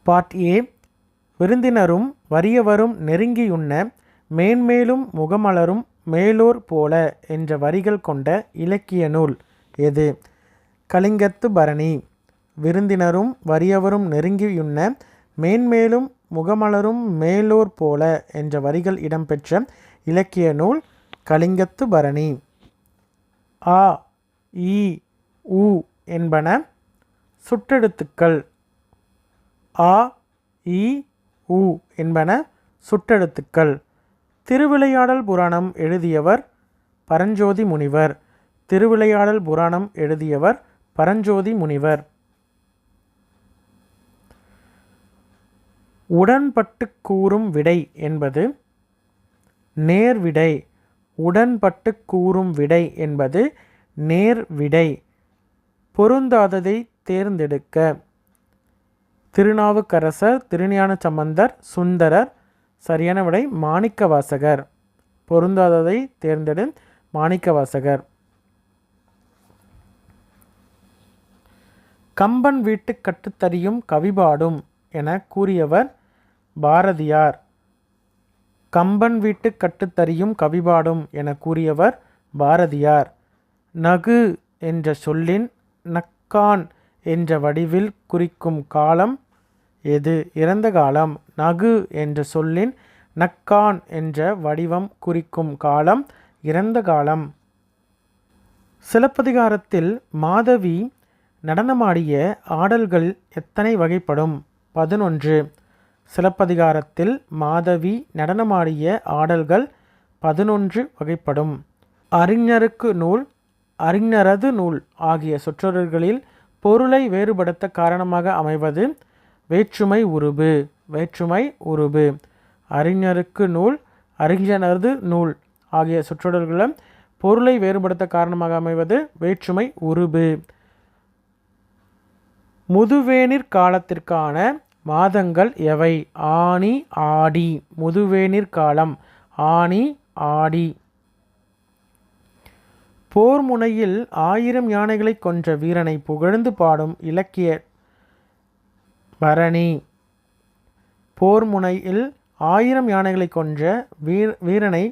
Part A. விருந்தினரும் வறியவரும் நெருங்கியுண்ண மேன்மேலும் முகமலரும் மேலோர் போல என்ற வரிகள் கொண்ட இலக்கிய நூல் எது? கலிங்கத்து பரணி. விருந்தினரும் வறியவரும் நெருங்கியுண்ண மேன்மேலும் முகமலரும் மேலோர் போல என்ற வரிகள் இடம்பெற்ற இலக்கிய நூல் கலிங்கத்து பரணி. ஆ, இ, உ என்பன சுட்டெழுத்துக்கள். ஆ, இ, உ என்பன சுட்டெழுத்துக்கள். திருவிளையாடல் புராணம் எழுதியவர் பரஞ்சோதி முனிவர். திருவிளையாடல் புராணம் எழுதியவர் பரஞ்சோதி முனிவர். உடன்பட்டு கூறும் விடை என்பது நேர்விடை. உடன்பட்டு கூறும் விடை என்பது நேர்விடை. பொருந்தாததை தேர்ந்தெடுக்க. திருநாவுக்கரசர், திருஞான சம்பந்தர், சுந்தரர். சரியான விடை மாணிக்கவாசகர். பொருந்தாததை தேர்ந்தெடு மாணிக்கவாசகர். கம்பன் வீட்டு கட்டுத்தறியும் கவிபாடும் என கூறியவர் பாரதியார். கம்பன் வீட்டு கட்டுத்தறியும் கவிபாடும் என கூறியவர் பாரதியார். நகு என்ற சொல்லின் நக்கான் என்ற வடிவில் குறிக்கும் காலம் எது? இறந்த காலம். நகு என்ற சொல்லின் நக்கான் என்ற வடிவம் குறிக்கும் காலம் இறந்த காலம். சிலப்பதிகாரத்தில் மாதவி நடனமாடிய ஆடல்கள் எத்தனை வகைப்படும்? 11. சிலப்பதிகாரத்தில் மாதவி நடனமாடிய ஆடல்கள் 11 வகைப்படும். அறிஞருக்கு நூல், அறிஞரது நூல் ஆகிய சொற்றொடர்களில் பொருளை வேறுபடுத்த காரணமாக அமைவது வேற்றுமை உருபு. வேற்றுமை உருபு. அறிஞருக்கு நூல், அறிஞரது நூல் ஆகிய சொற்றொடர்களில் பொருளை வேறுபடுத்த காரணமாக அமைவது வேற்றுமை உருபு. முதுவேனிற் காலத்திற்கான மாதங்கள் எவை? ஆனி, ஆடி. முதுவேனிற் காலம் ஆனி, ஆடி. போர் முனையில் 1000 யானைகளை கொன்ற வீரனை புகழ்ந்து பாடும் இலக்கிய பரணி. போர் முனையில் 1000 யானைகளை கொன்ற வீரனை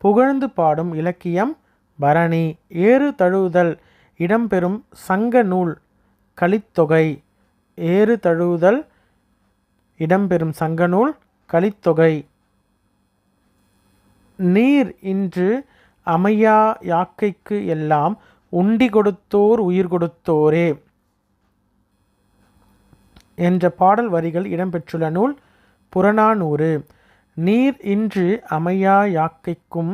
புகழ்ந்து பாடும் இலக்கியம் பரணி. ஏறு தழுவுதல் இடம்பெறும் சங்க நூல் கலித்தொகை. ஏறு தழுவுதல் இடம்பெறும் சங்க நூல் கலித்தொகை. நீர் இன்று அமையா யாக்கைக்கு எல்லாம் உண்டி கொடுத்தோர் உயிர் கொடுத்தோரே என்ற பாடல் வரிகள் இடம்பெற்றுள்ள நூல் புறநானூறு. நீர் இன்று அமையா யாக்கைக்கும்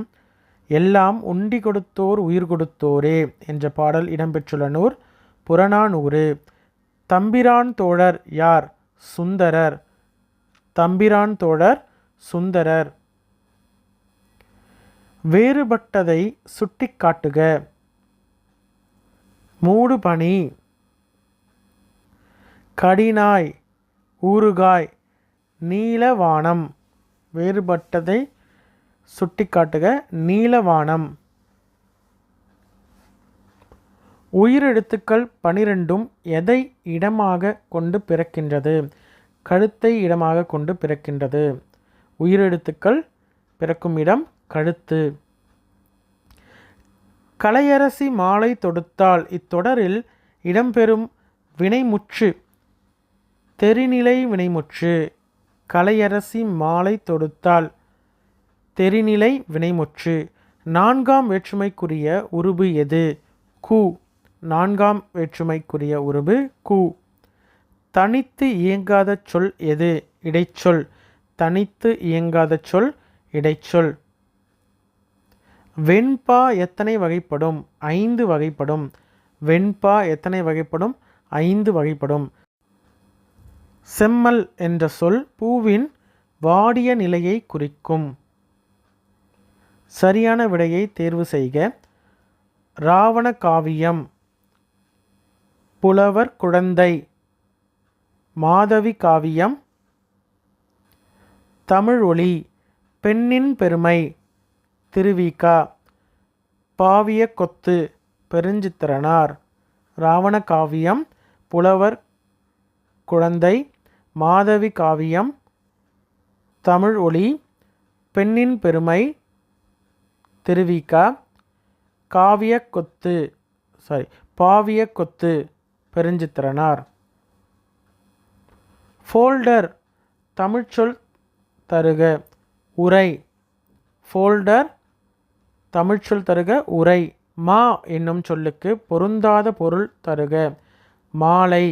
எல்லாம் உண்டி கொடுத்தோர் உயிர் கொடுத்தோரே என்ற பாடல் இடம்பெற்றுள்ள நூல் புறநானூறு. தம்பிரான் தோழர் யார்? சுந்தரர். தம்பிரான் தோழர் சுந்தரர். வேறுபட்டதை சுட்டிக்காட்டுக. மூடுபனி, கடினாய், ஊறுகாய், நீலவானம். வேறுபட்டதை சுட்டிக்காட்டுக. நீலவானம். உயிரெழுத்துக்கள் 12ம் எதை இடமாக கொண்டு பிறக்கின்றது? கழுத்தை இடமாக கொண்டு பிறக்கின்றது. உயிரெழுத்துக்கள் பிறக்கும் இடம் கழுத்து. கலையரசி மாலை தொடுத்தால் இத்தொடரில் இடம்பெறும் வினைமுற்று தெரிநிலை வினைமுற்று. கலையரசி மாலை தொடுத்தால் தெரிநிலை வினைமுற்று. 4ஆம் வேற்றுமைக்குரிய உருபு எது? கு. 4ஆம் வேற்றுமைக்குரிய உருபு கு. தனித்து இயங்காத சொல் எது? இடைச்சொல். தனித்து இயங்காத சொல் இடைச்சொல். வெண்பா எத்தனை வகைப்படும்? 5 வகைப்படும். வெண்பா எத்தனை வகைப்படும்? 5 வகைப்படும். செம்மல் என்ற சொல் பூவின் வாடிய நிலையை குறிக்கும். சரியான விடையை தேர்வு செய்க. ராவண காவியம், புலவர் குழந்தை, மாதவி காவியம், தமிழ் ஒளி, பெண்ணின் பெருமை, திருவிக, பாவிய கொத்து, பெருஞ்சித்திரனார். ராவண காவியம், புலவர் குழந்தை, மாதவி காவியம், தமிழ் ஒளி, பெண்ணின் பெருமை, திருவிக, பாவிய கொத்து, பெருஞ்சித்திரனார். ஃபோல்டர் தமிழ்ச்சொல் தருக, உரை. ஃபோல்டர் தமிழ்ச்சொல் தருக, உரை. மா என்னும் சொல்லுக்கு பொருந்தாத பொருள் தருக, மாலை.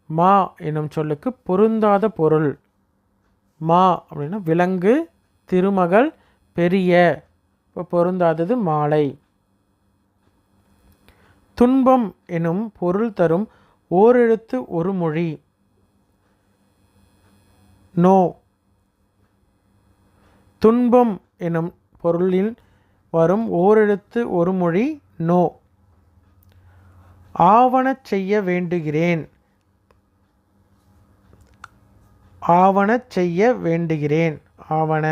மா என்னும் சொல்லுக்கு பொருந்தாத பொருள். மா அப்படின்னா விலங்கு, திருமகள், பெரிய. இப்போ பொருந்தாதது மாலை. துன்பம் எனும் பொருள் தரும் ஓரெழுத்து ஒரு மொழி, நோ. துன்பம் எனும் பொருளில் வரும் ஓரெழுத்து ஒரு மொழி, நோ. ஆவணச் செய்ய வேண்டுகிறேன், ஆவணச் செய்ய வேண்டுகிறேன், ஆவண.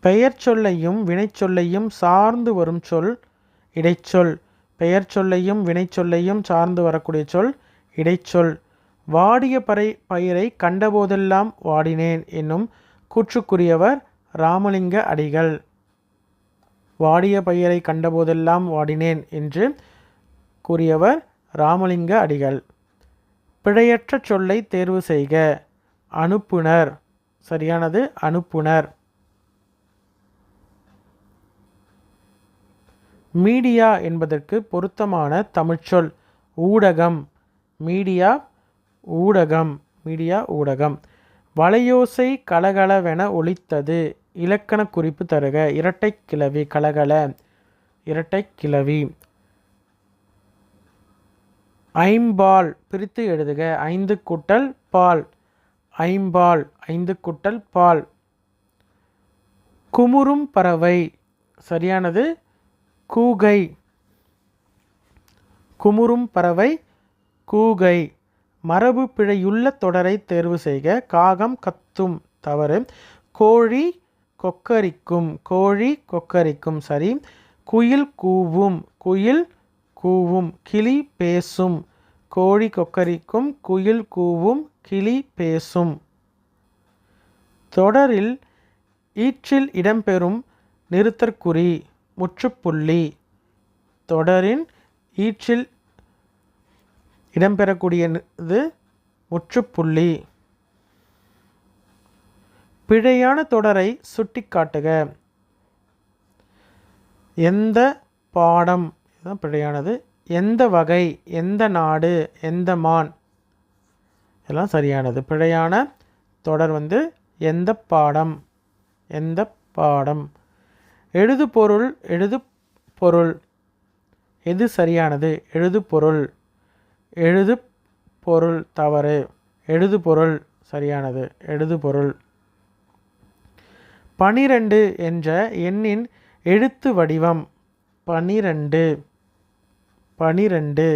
பெயர் சொல்லையும் வினைச்சொல்லையும் சார்ந்து வரும் சொல் இடைச்சொல். பெயர் சொல்லையும் வினைச்சொல்லையும் சார்ந்து வரக்கூடிய சொல் இடைச்சொல். வாடிய பயிரை கண்டபோதெல்லாம் வாடினேன் என்னும் கூற்றுக்குரியவர் ராமலிங்க அடிகள். வாடிய பயிரை கண்டபோதெல்லாம் வாடினேன் என்று கூறியவர் ராமலிங்க அடிகள். பிழையற்ற சொல்லை தேர்வு செய்க, அனுப்புனர். சரியானது அனுப்புனர். மீடியா என்பதற்கு பொருத்தமான தமிழ்ச்சொல் ஊடகம். மீடியா ஊடகம், மீடியா ஊடகம். வளையோசை கலகலவென ஒலித்தது, இலக்கண குறிப்பு தருக. இரட்டை கிளவி, கலகல, இரட்டை கிளவி. ஐம்பால் பிரித்து எழுதுக, 5 கூட்டல் பால், ஐம்பால், 5 கூட்டல் பால். குமுறும் பறவை, சரியானது கூகை. குமுறும் பறவை கூகை. மரபு பிழையுள்ள தொடரை தேர்வு செய்க. காகம் கத்தும், தவறு. கோழி கொக்கரிக்கும், கோழி கொக்கரிக்கும், சரி. குயில் கூவும், குயில் கூவும். கிளி பேசும், கோழி கொக்கரிக்கும், குயில் கூவும், கிளி பேசும். தொடரில் ஈற்றில் இடம்பெறும் நிறுத்தற்குறி, முற்றுப்புள்ளி. தொடரின் ஈற்றில் இடம்பெறக்கூடியது முற்றுப்புள்ளி. பிழையான தொடரை சுட்டிக்காட்டுக. எந்த பாடம், இதுதான் பிழையானது. எந்த வகை, எந்த நாடு, எந்த மான், இதெல்லாம் சரியானது. பிழையான தொடர் எந்த பாடம், எந்த பாடம். எழுது பொருள், எழுது பொருள், எது சரியானது? எழுது பொருள். எழுது பொருள் தவறு. எழுது பொருள் சரியானது. எழுது பொருள். 12 என்ற எண்ணின் எழுத்து வடிவம் 12. 12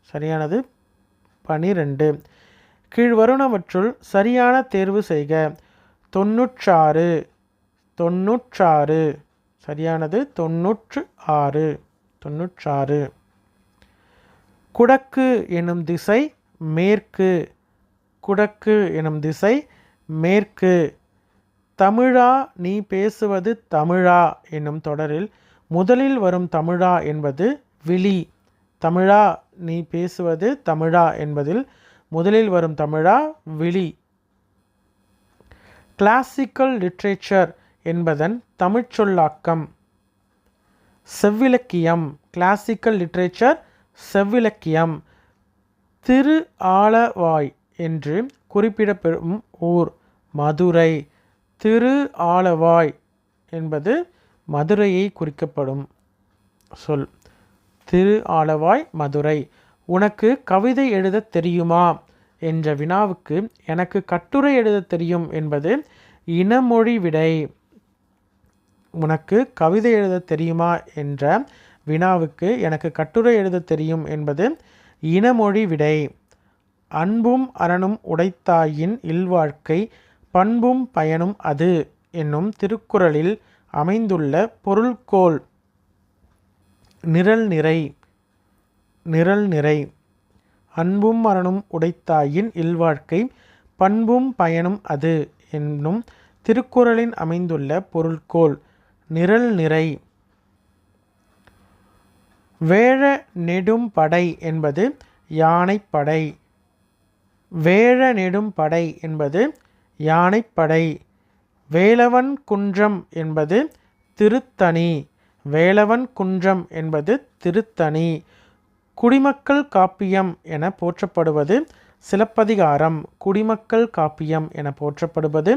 சரியானது. 12. கீழ்வருவனவற்றுள் சரியான தேர்வு செய்க. 96. 96 சரியானது. 96. 96. குடக்கு எனும் திசை மேற்கு. குடக்கு எனும் திசை மேற்கு. தமிழா நீ பேசுவது தமிழா என்னும் தொடரில் முதலில் வரும் தமிழா என்பது விழி. தமிழா நீ பேசுவது தமிழா என்பதில் முதலில் வரும் தமிழா விழி. கிளாசிக்கல் லிட்ரேச்சர் என்பதன் தமிழ்ச்சொல்லாக்கம் செவ்விலக்கியம். கிளாசிக்கல் லிட்ரேச்சர் செவ்விலக்கியம். திரு ஆலவாய் என்று குறிப்பிடப்படும் ஊர் மதுரை. திரு ஆலவாய் என்பது மதுரையை குறிக்கப்படும் சொல். திரு ஆலவாய் மதுரை. உனக்கு கவிதை எழுத தெரியுமா என்ற வினாவுக்கு எனக்கு கட்டுரை எழுத தெரியும் என்பது இனமொழி விடை. உனக்கு கவிதை எழுத தெரியுமா என்ற வினாவுக்கு எனக்கு கட்டுரை எழுத தெரியும் என்பது இனமொழி விடை. அன்பும் அறனும் உடைத்தாயின் இல்வாழ்க்கை பண்பும் பயனும் அது என்னும் திருக்குறளில் அமைந்துள்ள பொருள்கோள் நிரல் நிறை. நிரல் நிறை. அன்பும் அறனும் உடைத்தாயின் இல்வாழ்க்கை பண்பும் பயனும் அது என்னும் திருக்குறளின் அமைந்துள்ள பொருள்கோள் நிரல் நிறை. வேழ நெடும் படை என்பது யானைப்படை. வேழ நெடும் படை என்பது யானைப்படை. வேலவன் குன்றம் என்பது திருத்தணி. வேலவன் குன்றம் என்பது திருத்தணி. குடிமக்கள் காப்பியம் என போற்றப்படுவது சிலப்பதிகாரம். குடிமக்கள் காப்பியம் என போற்றப்படுவது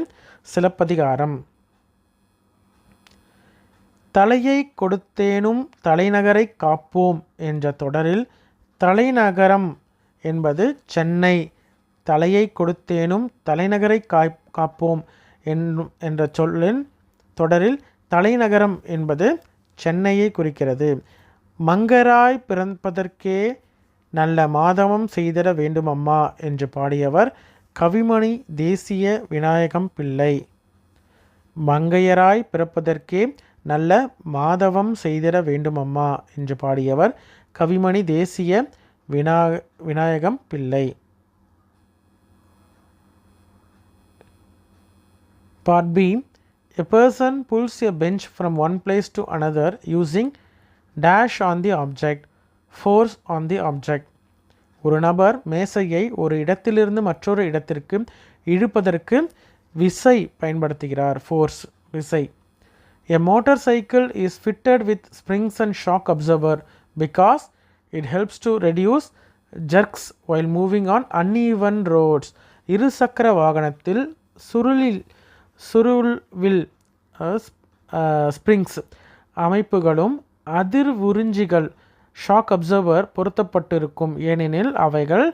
சிலப்பதிகாரம். தலையை கொடுத்தேனும் தலைநகரை காப்போம் என்ற தொடரில் தலைநகரம் என்பது சென்னை. தலையை கொடுத்தேனும் தலைநகரை காப்போம் என்ற சொல்லின் தொடரில் தலைநகரம் என்பது சென்னையை குறிக்கிறது. மங்கராய் பிறப்பதற்கே நல்ல மாதவம் செய்திட வேண்டுமம்மா என்று பாடியவர் கவிமணி தேசிய விநாயகம் பிள்ளை. மங்கையராய் பிறப்பதற்கே நல்ல மாதவம் செய்திட வேண்டுமம்மா என்று பாடியவர் கவிமணி தேசிய விநாயகம் பிள்ளை. Part B. A person pulls a bench from one place to another using dash on the object, force on the object. ஒரு நபர் மேசையை ஒரு இடத்திலிருந்து மற்றொரு இடத்திற்கு இழுப்பதற்கு விசை பயன்படுத்துகிறார். ஃபோர்ஸ், விசை. A motorcycle is fitted with springs and shock absorber because it helps to reduce jerks while moving on uneven roads. இருசக்கர வாகனத்தில் சுருள்வில் ஸ்ப்ரிங்ஸ் அமைப்புகளும் அதிர்வுறிஞ்சிகள் ஷாக் அப்சர்வர் பொருத்தப்பட்டிருக்கும். ஏனெனில் அவைகள்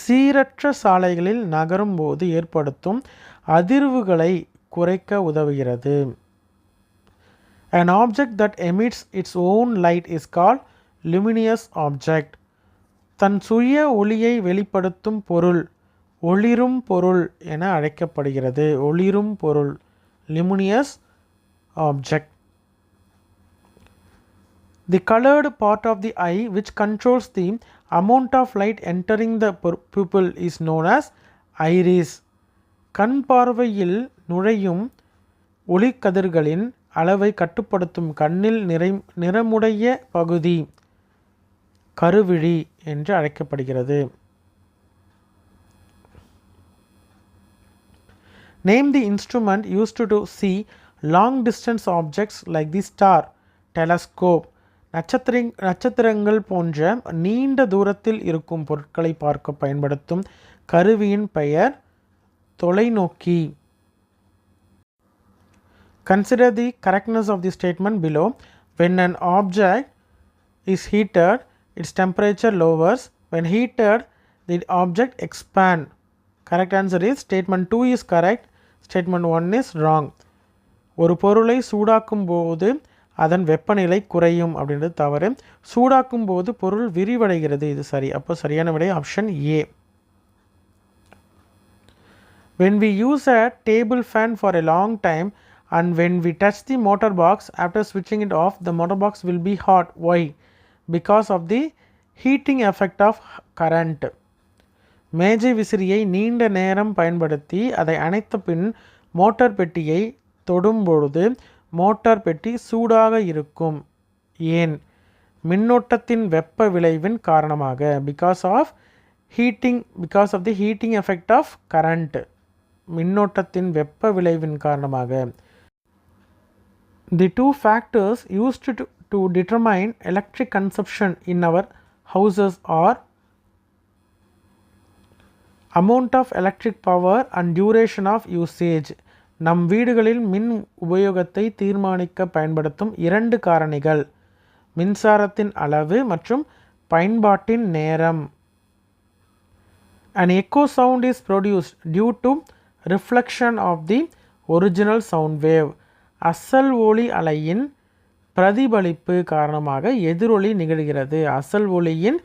சீரற்ற சாலைகளில் நகரும் போது ஏற்படுத்தும் அதிர்வுகளை குறைக்க உதவுகிறது. An object that emits its own light is called luminous object. தன் சுய ஒளியை வெளிப்படுத்தும் பொருள் ஒளிரும் பொருள் என அழைக்கப்படுகிறது. ஒளிரும் பொருள், luminous object. The colored part of the eye which controls the amount of light entering the pupil is known as iris. கண் பார்வையில் நுழையும் ஒளிக்கதிர்களின் அளவை கட்டுப்படுத்தும் கண்ணில் நிறமுடைய பகுதி கருவிழி என்று அழைக்கப்படுகிறது. Name the instrument used to see long distance objects like the star, telescope. நட்சத்திரங்கள் போன்ற நீண்ட தூரத்தில் இருக்கும் பொருட்களை பார்க்க பயன்படுத்தும் கருவியின் பெயர் தொலைநோக்கி. Consider the correctness of the statement below. When an object is heated, its temperature lowers. When heated, the object expands. Correct answer is statement 2 is correct. Statement 1 is wrong. ஒரு பொருளை சூடாக்கும் போது அதன் வெப்பநிலை குறையும் அப்படின்றது தவறு. சூடாக்கும் போது பொருள் விரிவடைகிறது, இது சரி. அப்போ சரியான விடை option A. When we use a table fan for a long time and when we touch the motor box after switching it off, the motor box will be hot. Why? Because of the heating effect of current. மேஜை விசிறியை நீண்ட நேரம் பயன்படுத்தி அதை அணைத்த பின் motor பெட்டியை தொடும்பொழுது motor பெட்டி சூடாக இருக்கும். ஏன்? மின்னோட்டத்தின் வெப்ப விளைவின் காரணமாக. Because of the heating effect of current. மின்னோட்டத்தின் வெப்ப விளைவின் காரணமாக. The two factors used to determine electric consumption in our houses are amount of electric power and duration of usage. நம் வீடுகளில் மின் உபயோகத்தை தீர்மானிக்க பயன்படுத்தும் இரண்டு காரணிகள் மின்சாரத்தின் அளவு மற்றும் பயன்பாட்டின் நேரம். An echo sound is produced due to reflection of the original sound wave. அசல் ஒலி அலையின் பிரதிபலிப்பு காரணமாக எதிரொலி நிகழ்கிறது. அசல் ஒலியின்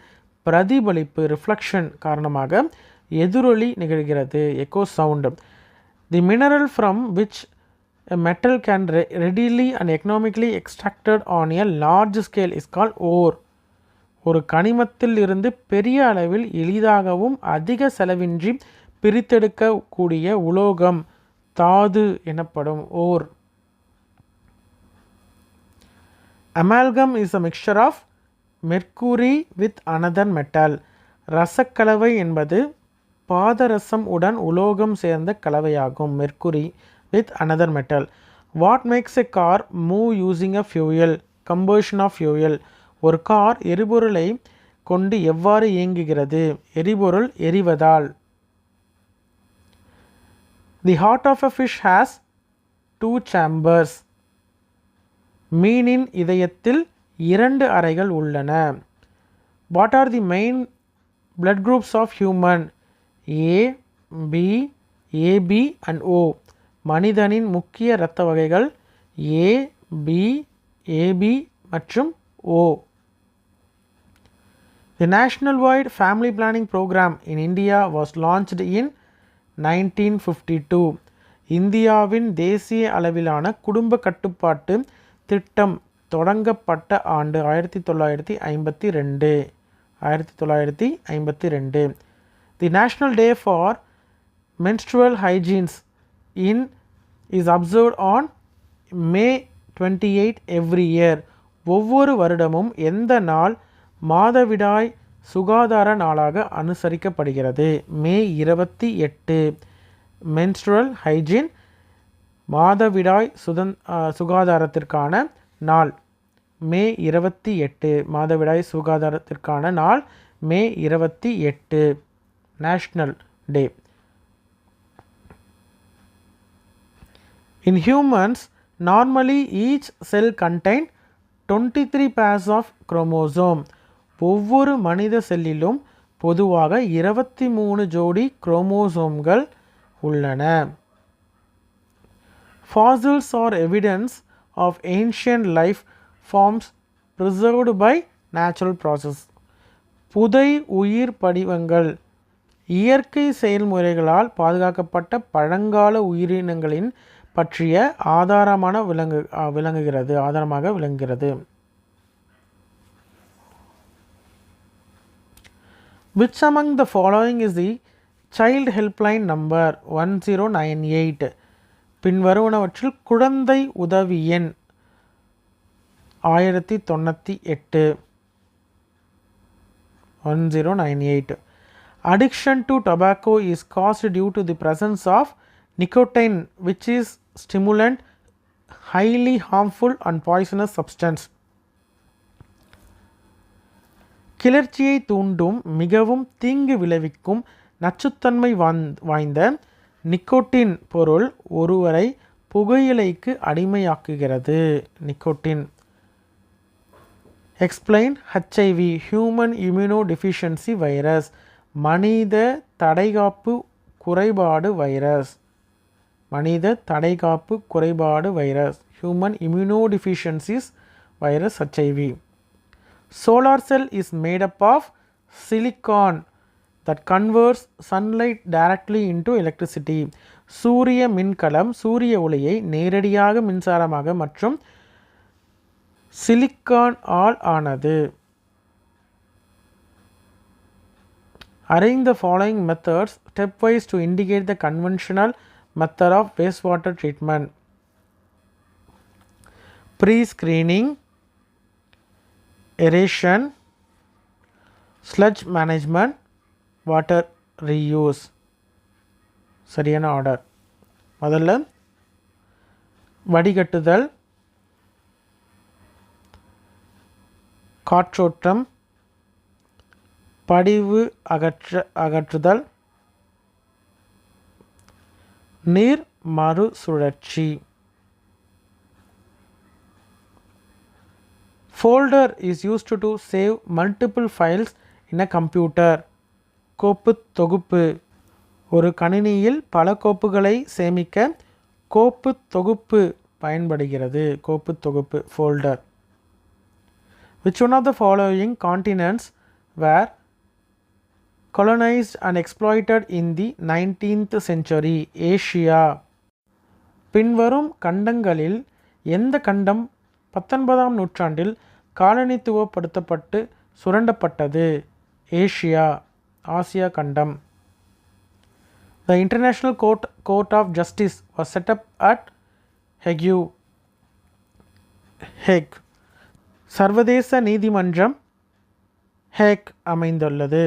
பிரதிபலிப்பு ரிஃப்ளெக்ஷன் காரணமாக எதிரொலி நிகழ்கிறது. Echo sound. The mineral from which a metal can readily and economically extracted on a large scale is called ore. ஒரு கனிமத்தில் இருந்து பெரிய அளவில் எளிதாகவும் அதிக செலவின்றி பிரித்தெடுக்கக்கூடிய உலோகம் தாது எனப்படும் ஓர். Amalgam is a mixture of mercury with another metal. ரசக்கலவை என்பது பாதரசம் உடன் உலோகம் சேர்ந்த கலவையாகும். mercury with another metal. What makes a car move using a fuel? Combustion of fuel. ஒரு கார் எரிபொருளை கொண்டு எவ்வாறு இயங்குகிறது? எரிபொருள் எரிவதால். The heart of a fish has 2 chambers. மீனின் இதயத்தில் 2 அறைகள் உள்ளன. What are the main blood groups of human? A, B, AB and O. மனிதனின் முக்கிய இரத்த வகைகள் A, B, AB மற்றும் O. The national-wide family planning program in India was launched in 1952. இந்தியாவின் தேசிய அளவிலான குடும்ப கட்டுப்பாட்டு திட்டம் தொடங்கப்பட்ட ஆண்டு 1952. The National Day for Menstrual Hygiene is observed on May 28 every year. ஒவ்வொரு வருடமும் எந்த நாள் மாதவிடாய் சுகாதார நாளாக அனுசரிக்கப்படுகிறது? மே 28. menstrual hygiene மாதவிடாய் சுகாதாரத்திற்கான நாள் மே 28. மாதவிடாய் சுகாதாரத்திற்கான நாள் மே 28. National day. In humans, normally each cell contains 23 pairs of chromosome. ஒவ்வொரு மனித செல்லிலும் பொதுவாக 23 ஜோடி குரோமோசோம்கள் உள்ளன. Fossils are evidence of ancient life forms preserved by natural process. புதை உயிர் படிவங்கள் இயற்கை செயல்முறைகளால் பாதுகாக்கப்பட்ட பழங்கால உயிரினங்களின் பற்றிய ஆதாரமாக விளங்குகிறது. Which among the following is the child helpline number? 1098. பின்வருவனவற்றில் குழந்தை உதவி எண் 1098. 1098. Addiction to tobacco is caused due to the presence of nicotine, which is stimulant, highly harmful and poisonous substance. கிளர்ச்சியை தூண்டும் மிகவும் தீங்கு விளைவிக்கும் நச்சுத்தன்மை வாய்ந்த நிக்கோட்டின் பொருள் ஒருவரை புகையிலைக்கு அடிமையாக்குகிறது. Nicotine. Explain HIV, human immunodeficiency virus, மனித தடைகாப்பு குறைபாடு வைரஸ். மனித தடைகாப்பு குறைபாடு வைரஸ், human immunodeficiencies virus HIV. Solar cell is made up of silicon that converts sunlight directly into electricity. சூரிய மின்கலம் சூரிய ஒளியை நேரடியாக மின்சாரமாக மற்றும் சிலிக்கான் ஆல் ஆனது. Arrange the following methods stepwise to indicate the conventional method of wastewater treatment. Pre-screening, aeration, sludge management, water reuse. சரியான order. முதல்ல வடிகட்டுதல், காற்றோட்டம், படிவு அகற்றுதல், நீர் மறுசுழற்சி. Folder is used to save multiple files in a computer. கோப்பு தொகுப்பு ஒரு கணினியில் பல கோப்புகளை சேமிக்க கோப்பு தொகுப்பு பயன்படுகிறது. கோப்பு தொகுப்பு folder. Which one of the following continents were colonized and exploited in the 19th century? Asia. பின்வரும் கண்டங்களில் எந்த கண்டம் 19ஆம் நூற்றாண்டில் காலனித்துவப்படுத்தப்பட்டு சுரண்டப்பட்டது. ஏஷியா, ஆசியா கண்டம். The International Court of Justice was set up at Hague. சர்வதேச நீதிமன்றம் ஹேக் அமைந்துள்ளது.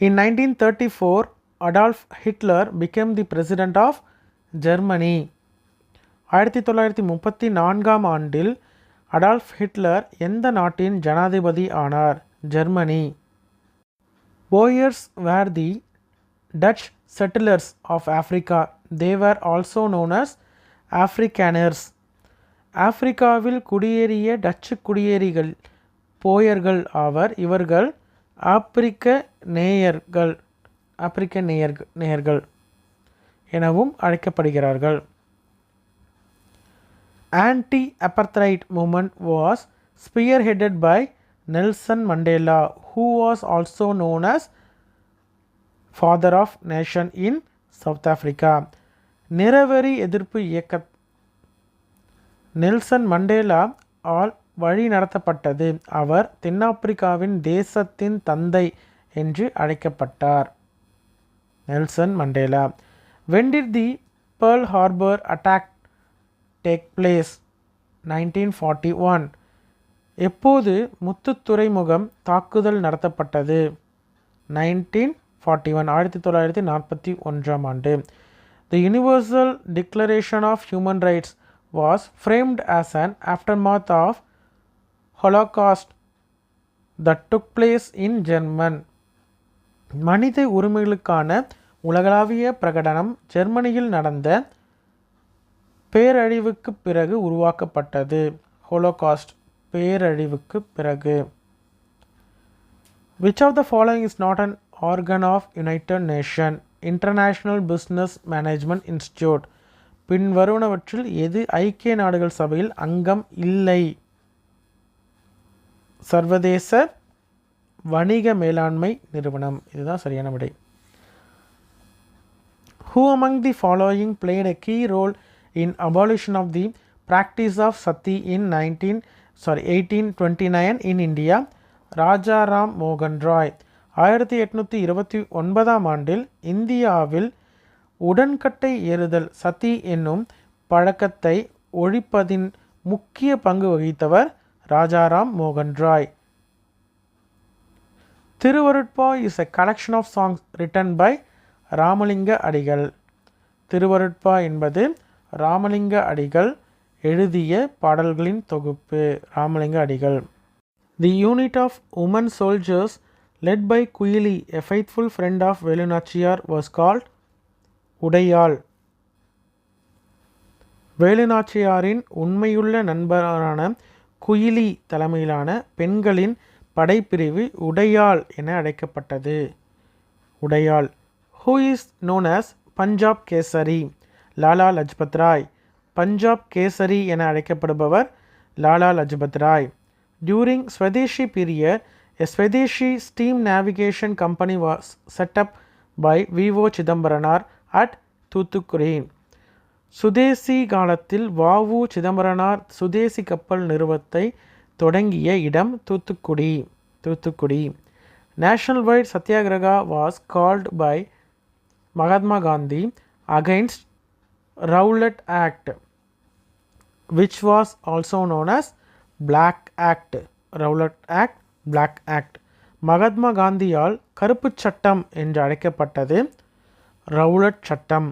In 1934, Adolf Hitler became the president of Germany. 1934 ஆண்டில் Adolf Hitler எந்த நாட்டின் ஜனாதிபதி ஆனார்? Germany. Boers were the Dutch settlers of Africa. They were also known as Afrikaners. ஆப்பிரிக்காவில் குடியேறிய டச்சு குடியேறிகள் போயர்கள் ஆவர். இவர்கள் ஆப்பிரிக்க நேயர்கள் எனவும் அழைக்கப்படுகிறார்கள். Anti-apartheid movement was spearheaded by Nelson Mandela, who was also known as Father of Nation in South Africa. நிறவெறி எதிர்ப்பு இயக்க நெல்சன் மண்டேலா ஆல் வழி நடத்தப்பட்டது. அவர் தென்னாப்பிரிக்காவின் தேசத்தின் தந்தை என்று அழைக்கப்பட்டார். Nelson Mandela. When did the Pearl Harbor attack take place? 1941. எப்போது முத்து துறைமுகம் தாக்குதல் நடத்தப்பட்டது? 1941 ஆண்டு. The Universal Declaration of Human Rights was framed as an aftermath of Holocaust that took place in Germany. மனித உரிமைகளுக்கான உலகளாவிய பிரகடனம் ஜெர்மனியில் நடந்த பேரழிவுக்கு பிறகு உருவாக்கப்பட்டது. ஹோலோகாஸ்ட், பேரழிவுக்கு பிறகு. Which of the following is not an organ of United Nations? International Business Management Institute. பின்வருவனவற்றில் எது ஐக்கிய நாடுகள் சபையில் அங்கம் இல்லை? சர்வதேச வணிக மேலாண்மை நிறுவனம். இதுதான் சரியான விடை. Who among the following played a key role in abolition of the practice of sati in 1829 in India? Rajaram மோகன் ராய். 1829 ஆண்டில் இந்தியாவில் உடன்கட்டை ஏறுதல் சதி என்னும் பழக்கத்தை ஒழிப்பதின் முக்கிய பங்கு வகித்தவர் ராஜாராம் மோகன் Rai. Thiruvarutpa is a collection of songs written by Ramalinga அடிகள். திருவருட்பா என்பது ராமலிங்க அடிகள் எழுதிய பாடல்களின் தொகுப்பு. ராமலிங்க அடிகள். The unit of women soldiers led by Kuyili, a faithful friend of Velu Nachiyar, was called உடையாள். வேலுநாச்சியாரின் உண்மையுள்ள நண்பரான குயிலி தலைமையிலான பெண்களின் படைப்பிரிவு உடையாள் என அழைக்கப்பட்டது. உடையாள். Who is known as Punjab kesari? Lala Lajpat Rai. Punjab kesari என அழைக்கப்படுபவர் Lala Lajpat Rai. During Swadeshi period, a Swadeshi steam navigation company was set up by V.O. Chidambaranar at Thoothukudi. சுதேசி காலத்தில் வ.உ. சிதம்பரனார் சுதேசி கப்பல் நிறுவத்தை தொடங்கிய இடம் Thoothukudi. National wide Satyagraha was called by Mahatma Gandhi against Rowlatt Act, which was also known as Black Act. Rowlatt Act, Black Act. Mahatma காந்தியால் கருப்பு சட்டம் என்று அழைக்கப்பட்டது Rowlatt சட்டம்.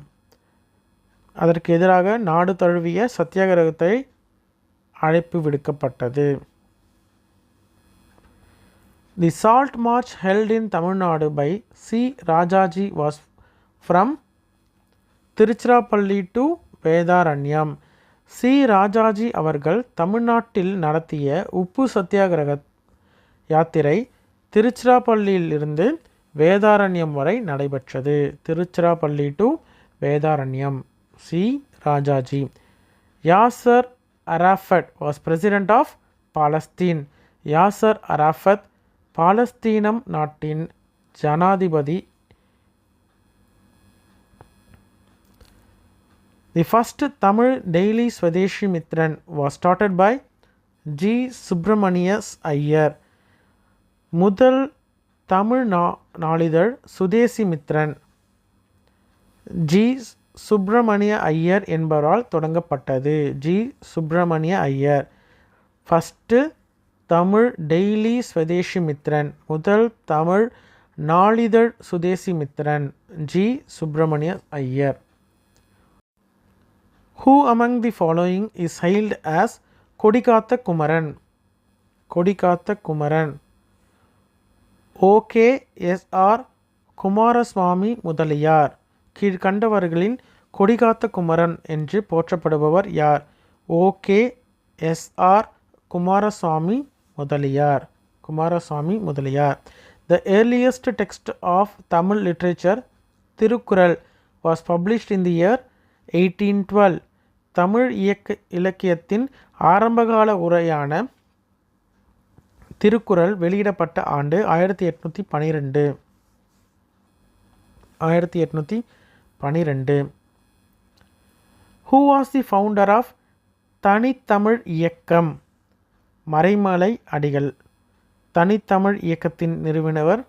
அதற்கு எதிராக நாடு தழுவிய சத்தியாகிரகத்தை அழைப்பு விடுக்கப்பட்டது. The Salt March held in Tamil Nadu by C. Rajaji was from Tiruchirappalli to Vedaranyam. C Rajaji அவர்கள் தமிழ்நாட்டில் நடத்திய உப்பு சத்தியாகிரக யாத்திரை திருச்சிராப்பள்ளியிலிருந்து வேதாரண்யம் வரை நடைபெற்றது. Tiruchirappalli to Vedaranyam. C Rajaji. Yasser Arafat was president of Palestine. Yasser Arafat பாலஸ்தீனம் நாட்டின் ஜனாதிபதி. The first Tamil daily Swadeshi Mitran was started by G Subramania Iyer. முதல் தமிழ் நாளிதழ் சுதேசிமித்திரன் ஜி சுப்பிரமணிய ஐயர் என்பவரால் தொடங்கப்பட்டது. G Subramania Iyer. First Tamil daily Swadesamitran, முதல் தமிழ் நாளிதழ் Swadesamitran, G Subramania Iyer. Who among the following is hailed as Kodikatha Kumaran? Kodikatha Kumaran. OKSR Kumaraswamy Mudaliar. கீழ்கண்டவர்களின் கொடிகாத்த குமரன் என்று போற்றப்படுபவர் யார்? ஓகேஎஸ்ஆர் Kumaraswamy Mudaliar. Kumaraswamy Mudaliar. The earliest text of Tamil literature, Thirukkural, was published in the year 1812. Tamil இலக்கியத்தின் ஆரம்பகால உரையான திருக்குறள் வெளியிடப்பட்ட ஆண்டு 1812. 1812. Who was the founder of தனித்தமிழ் இயக்கம்? மறைமலை அடிகள். தனித்தமிழ் இயக்கத்தின் நிறுவனர்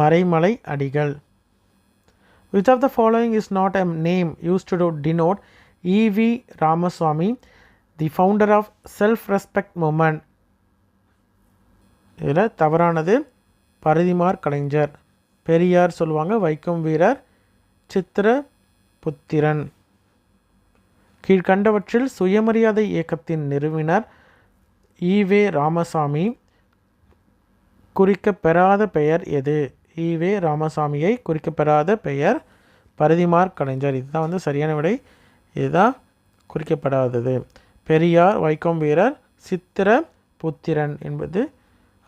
Maraimalai Adigal. Which of the following is not a name used to denote E.V. Ramaswamy, the founder of self-respect movement? இதில் தவறானது பரிதிமார் கலைஞர். பெரியார் சொல்லுவாங்க, வைக்கம் வீரர் சித்திரபுத்திரன். கீழ்கண்டவற்றில் சுயமரியாதை இயக்கத்தின் நிறுவனர் ஈவே ராமசாமி குறிக்கப்பெறாத பெயர் எது? ஈவே ராமசாமியை குறிக்கப்பெறாத பெயர் பரிதிமார் கலைஞர். இதுதான் சரியான விடை. இதுதான் குறிக்கப்படாதது. பெரியார், வைக்கம் வீரர், சித்திரபுத்திரன் என்பது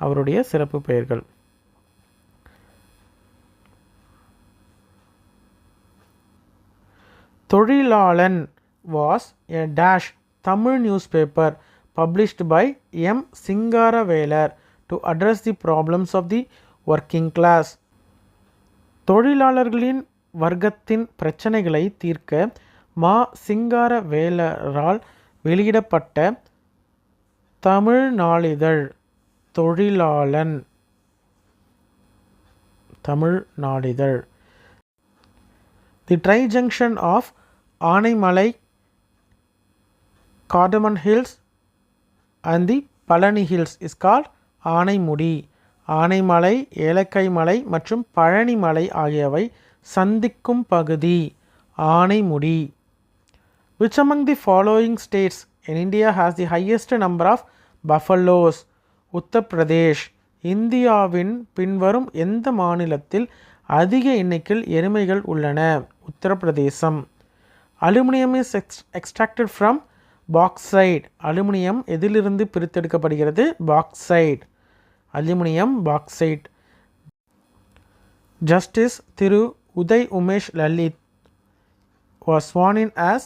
அவருடைய சிறப்பு பெயர்கள். Thozhilalan was a dash Tamil newspaper published by M. Singaravelar to address the problems of the working class. தொழிலாளர்களின் வர்க்கத்தின் பிரச்சனைகளை தீர்க்க மா. சிங்காரவேலரால் வெளியிடப்பட்ட தமிழ் நாளிதழ் தொழிலாளன். தமிழ் நாளிதழ். The tri-junction of Anaimalai, Cardamom Hills and the Palani Hills is called Anamudi. Anaimalai, ஏலக்கை மலை மற்றும் பழனி மலை ஆகியவை சந்திக்கும் பகுதி Anamudi. Which among the following states in India has the highest number of buffaloes? Uttar Pradesh. இந்தியாவின் பின்வரும் எந்த மாநிலத்தில் அதிக எண்ணிக்கையில் எருமைகள் உள்ளன? Uttar Pradesh. Aluminium is extracted from bauxite. Aluminium எதிலிருந்து பிரித்தெடுக்கப்படுகிறது? Bauxite. Aluminium bauxite. Justice Thiru Uday Umesh Lalit was sworn in as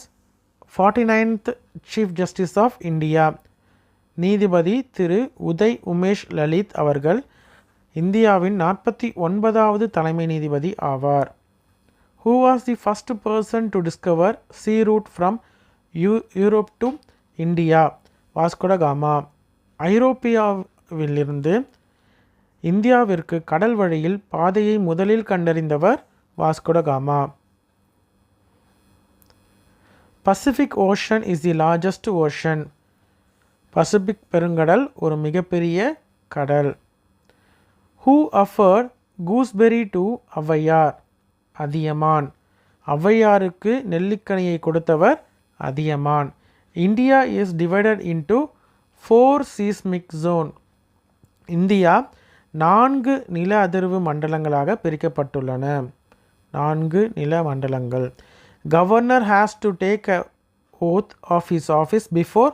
49th Chief Justice of India. நீதிபதி திரு உதய் உமேஷ் லலித் அவர்கள் இந்தியாவின் 49வது தலைமை நீதிபதி ஆவார். Who was the first person to discover sea route from Europe to India? Vasco da gamma. ஐரோப்பியாவிலிருந்து இந்தியாவிற்கு கடல் வழியில் பாதையை முதலில் கண்டறிந்தவர் Vasco da Gama. Pacific ocean is the largest ocean. Pacific பெருங்கடல் ஒரு மிகப்பெரிய கடல். Who offered gooseberry to Avvaiyar? Athiyaman. ஔவையாருக்கு நெல்லிக்கனியை கொடுத்தவர் Athiyaman. India is divided into 4 seismic zone. India 4 நில அதிர்வு மண்டலங்களாக பிரிக்கப்பட்டுள்ளன. 4 நில மண்டலங்கள். Governor has to take a oath of his office before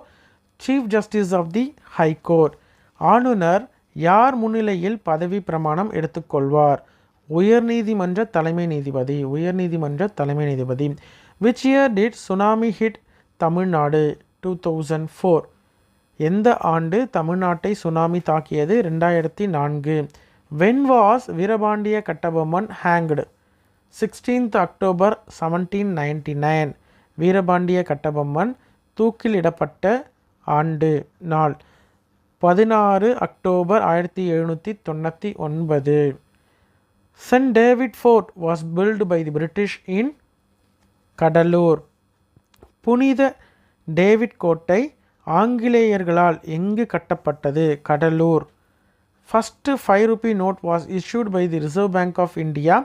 chief justice of the high court. ஆளுநர் யார் முன்னிலையில் பதவி பிரமாணம் எடுத்துக்கொள்வார்? உயர்நீதிமன்ற தலைமை நீதிபதி. உயர்நீதிமன்ற தலைமை நீதிபதி. Which year did tsunami hit Tamil Nadu? 2004. எந்த ஆண்டு தமிழ்நாட்டை சுனாமி தாக்கியது? 2004. When was Veerapandiya Kattabomman hanged? 16th October 1799. Veerapandiya Kattabomman தூக்கிலிடப்பட்ட ஆண்டு நாள் 16 October 1799. St. David Fort was built by the British in Cuddalore. புனித டேவிட் கோட்டை ஆங்கிலேயர்களால் எங்கு கட்டப்பட்டது? Cuddalore. First 5 rupee note was issued by the Reserve Bank of India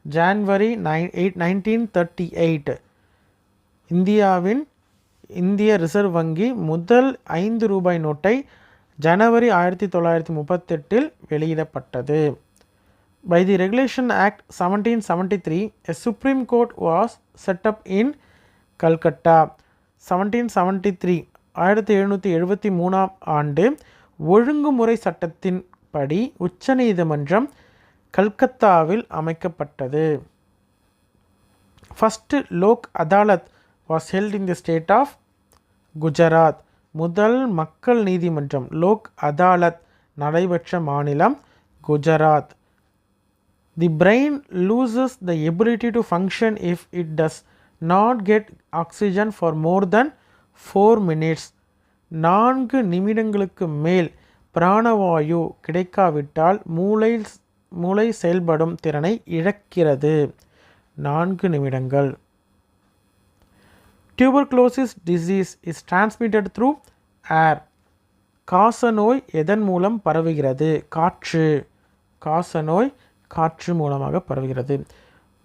January 1938. இந்தியாவின் இந்திய ரிசர்வ் வங்கி முதல் 5 ரூபாய் நோட்டை ஜனவரி 1938 வெளியிடப்பட்டது. By the Regulation Act 1773, a Supreme Court was set up in Calcutta. 1773 1773 ஆண்டு ஒழுங்குமுறை சட்டத்தின் படி உச்சநீதிமன்றம் கல்கத்தாவில் அமைக்கப்பட்டது. First Lok Adalat was held in the state of Gujarat. முதல் மக்கள் நீதிமன்றம் லோக் அதாலத் நடைபெற்ற மாநிலம் Gujarat. The brain loses the ability to function if it does not get oxygen for more than 4 minutes. 4 நிமிடங்களுக்கு மேல் பிராணவாயு கிடைக்காவிட்டால் மூளை செயல்படும் திறனை இழக்கிறது. 4 நிமிடங்கள். Tuberculosis disease is transmitted through air. காசநோய் எதன் மூலம் பரவுகிறது? காற்று. காசநோய் காற்று மூலமாக பரவுகிறது.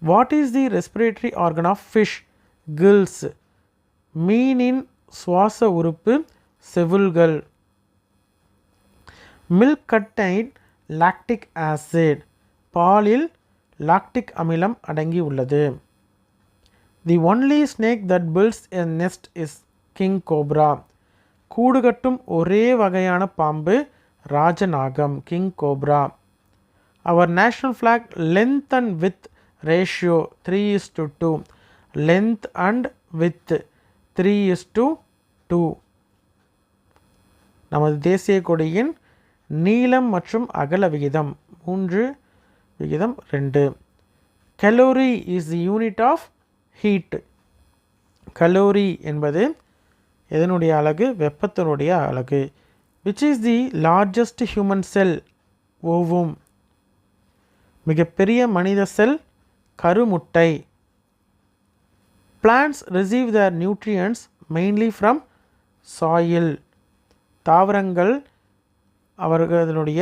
What is the respiratory organ of fish? Gills. மீனின் சுவாச உறுப்பு செவுள்கள். Milk contain lactic acid. பாலில் லாக்டிக் அமிலம் அடங்கி உள்ளது. The only snake that builds a nest is king cobra. கூடு கட்டும் ஒரே வகையான பாம்பு ராஜநாகம், king cobra. Our national flag length and width ratio 3:2. Length and width 3:2. நமது தேசிய கொடியின் நீளம் மற்றும் அகல விகிதம் 3:2. Calorie is the unit of heat. Calorie என்பது எதனுடைய அலகு? வெப்பத்தினுடைய அலகு. Which is the largest human cell? ஓவும். மிகப்பெரிய மனித செல் கருமுட்டை. Plants receive their nutrients mainly from soil. தாவரங்கள் அவர்களுடைய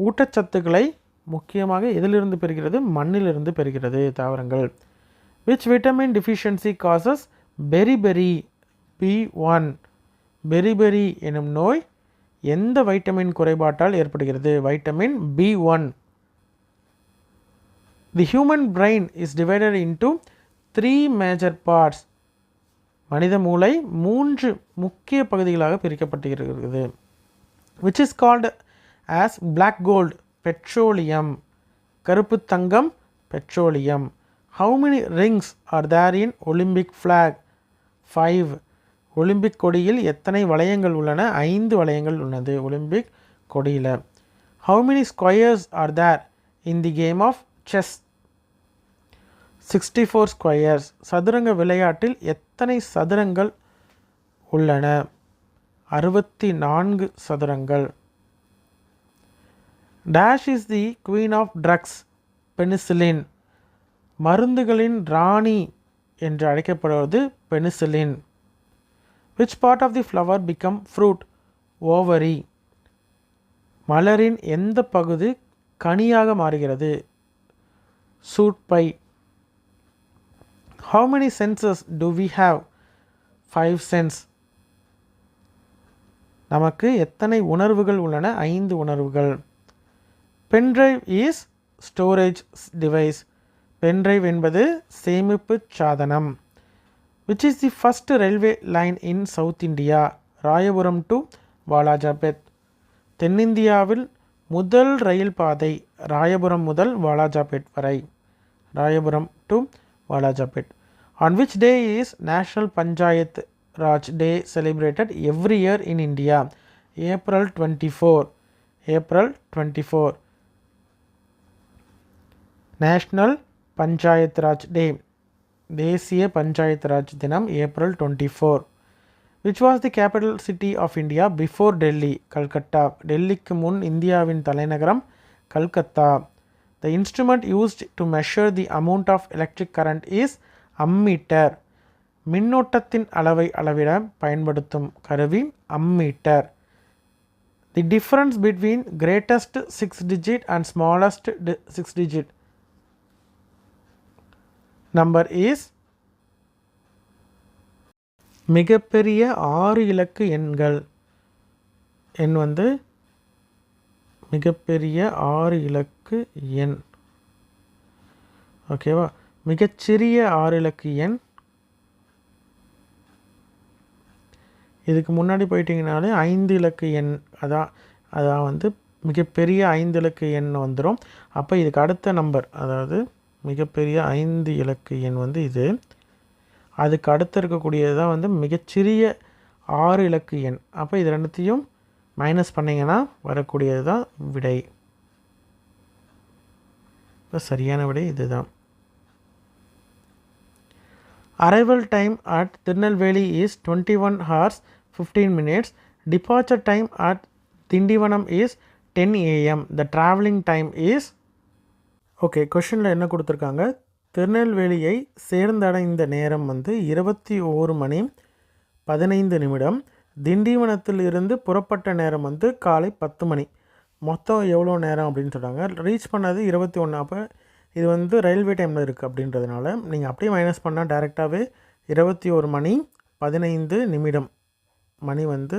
ஊட்டச்சத்துக்களை முக்கியமாக எதிலிருந்து பெறுகிறது? மண்ணிலிருந்து பெறுகிறது தாவரங்கள். Which vitamin deficiency causes beriberi? B1. Beriberi எனும் நோய் எந்த வைட்டமின் குறைபாட்டால் ஏற்படுகிறது? Vitamin B1. The human brain is divided into 3 major parts. மனித மூளை 3 முக்கிய பகுதிகளாக பிரிக்கப்பட்டிருக்கிறது. Which is called as black gold? petroleum. கருப்பு தங்கம் petroleum. How many rings are there in Olympic flag? 5. Olympic கொடியில் எத்தனை வளையங்கள் உள்ளன? 5 வளையங்கள் உள்ளது ஒலிம்பிக் கொடியில். How many squares are there in the game of chess? 64 squares. சதுரங்க விளையாட்டில் எத்தனை சதுரங்கள் உள்ளன? 64 சதுரங்கள். Dash is the queen of drugs? penicillin. மருந்துகளின் ராணி என்று அழைக்கப்படுவது penicillin. Which part of the flower become fruit? ovary. மலரின் எந்த பகுதி கனியாக மாறுகிறது? சூட்பை. How many senses do we have? 5 senses. நமக்கு எத்தனை உணர்வுகள் உள்ளன? 5 உணர்வுகள். Pendrive is storage device. Pendrive என்பது சேமிப்பு சாதனம். Which is the first railway line in South India? Royapuram to Walajapet. தென்னிந்தியாவில் முதல் ரயில் பாதை ராயபுரம் முதல் வாலாஜாபேட் வரை. Royapuram to Walajapet. On which day is National Panchayat Raj Day celebrated every year in India? April 24. April 24. National Panchayat Raj Day. தேசிய பஞ்சாயத்து ராஜ் தினம் April 24. which was the capital city of India before Delhi? Calcutta. டெல்லிக்கு முன் இந்தியாவின் தலைநகரம் Calcutta. The instrument used to measure the amount of electric current is ammeter. மின்னோட்டத்தின் அளவை அளவிட பயன்படுத்தும் கருவி ammeter. The difference between greatest 6-digit and smallest 6-digit number is மிகப்பெரிய 6 இலக்கு எண்கள். எண் வந்து மிகப்பெரிய 6 இலக்கு எண். ஓகேவா? மிகச்சிறிய 6 இலக்கு எண். இதுக்கு முன்னாடி போயிட்டிங்கனாலே 5 இலக்கு எண். அதான் வந்து மிகப்பெரிய 5 இலக்கு எண் வந்துடும். அப்போ இதுக்கு அடுத்த நம்பர், அதாவது மிகப்பெரிய 5 இலக்கு எண் வந்து இது. அதுக்கு அடுத்து இருக்கக்கூடியது தான் வந்து மிகச்சிறிய 6 இலக்கு எண். அப்போ இது ரெண்டுத்தையும் மைனஸ் பண்ணிங்கன்னா வரக்கூடியது தான் விடை. இப்போ சரியான விடை இது தான். Arrival time at Tirunelveli is 21 hours 15 minutes. Departure time at Dindivanam is 10 AM. The travelling time is okay. கொஷனில் என்ன கொடுத்துருக்காங்க? திருநெல்வேலியை சேர்ந்தடைந்த நேரம் வந்து 21 மணி 15 நிமிடம். திண்டிவனத்தில் இருந்து புறப்பட்ட நேரம் வந்து காலை 10 மணி. மொத்தம் எவ்வளோ நேரம் அப்படின்னு சொல்கிறாங்க. ரீச் பண்ணது 21. அப்போ இது வந்து ரயில்வே டைமில் இருக்குது அப்படின்றதுனால நீங்கள் அப்படியே மைனஸ் பண்ணால் டைரெக்டாகவே 21 மணி 15 நிமிடம். மணி வந்து